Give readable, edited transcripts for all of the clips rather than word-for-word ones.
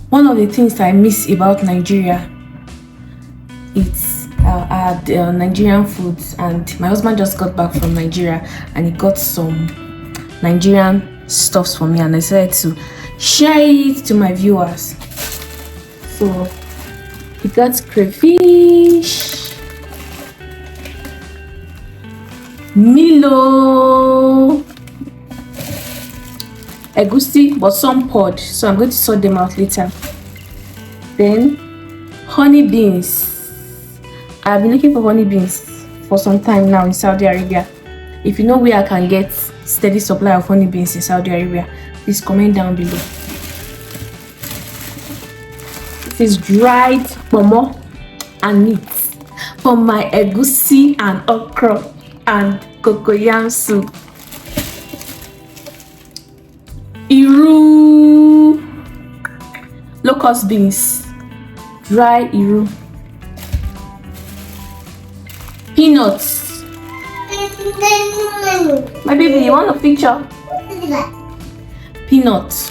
One of the things I miss about Nigeria, it's the Nigerian foods. And my husband just got back from Nigeria and he got some Nigerian stuffs for me, and I decided to share it to my viewers. So he got crayfish, milo, egusi, but some pod, so I'm going to sort them out later. Then honey beans. I've been looking for honey beans for some time now in Saudi Arabia. If you know where I can get steady supply of honey beans in Saudi Arabia, please comment down below. This is dried pomo and meat for my egusi and okra and cocoyam soup. Iru, locust beans, dry iru. Peanuts. My baby, you want a picture? Peanuts.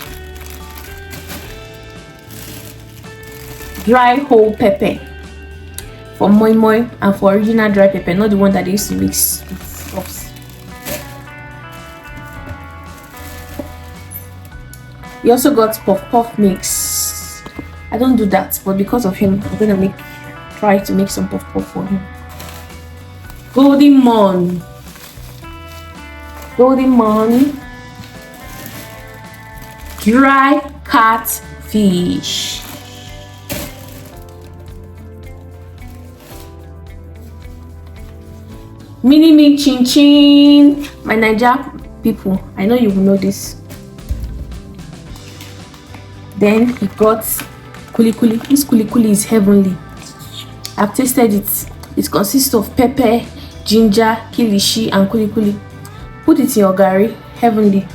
Dry whole pepper for moi moi and for original dry pepper, not the one that they used to mix with sauce. We also got puff puff mix. I don't do that, but because of him, I'm gonna try to make some puff puff for him. Golden Mon, dry catfish, mini me chin chin. My Niger people, I know you will know this. Then he got kuli kuli. This kuli kuli is heavenly. I've tasted it. It consists of pepper, ginger, kilishi, and kuli kuli. Put it in your gari. Heavenly.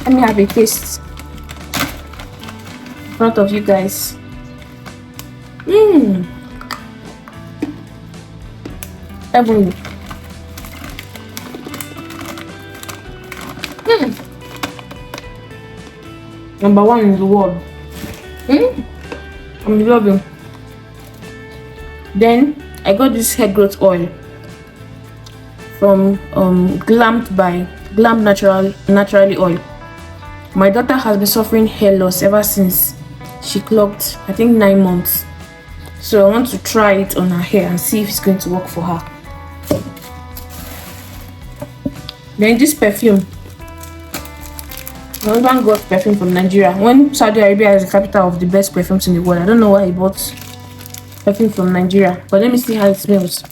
Let me have a taste in front of you guys. Heavenly. Number one in the world. I'm loving. Then I got this hair growth oil from Glam Naturally Oil. My daughter has been suffering hair loss ever since she clocked, I think, 9 months. So I want to try it on her hair and see if it's going to work for her. Then this perfume. My husband got perfume from Nigeria. When Saudi Arabia is the capital of the best perfumes in the world, I don't know why he bought perfume from Nigeria, but let me see how it smells.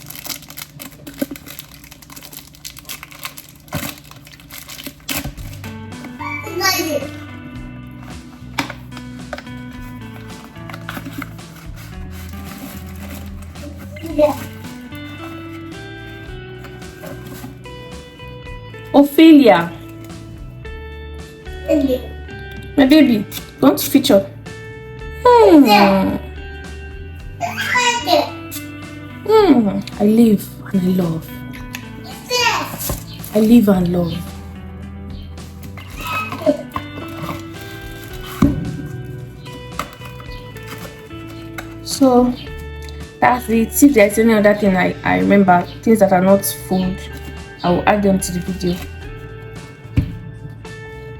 Ophelia. My baby, want to feature? I live and I love. I live and love. So that's it. If there's any other thing I remember, things that are not food, I will add them to the video.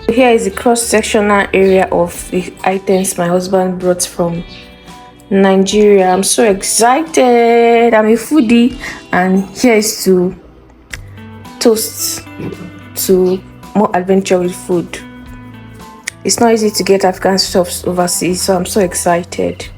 Here is the cross-sectional area of the items my husband brought from Nigeria. I'm so excited. I'm a foodie, and here is to toast to more adventure with food. It's not easy to get African stuffs overseas, so I'm so excited.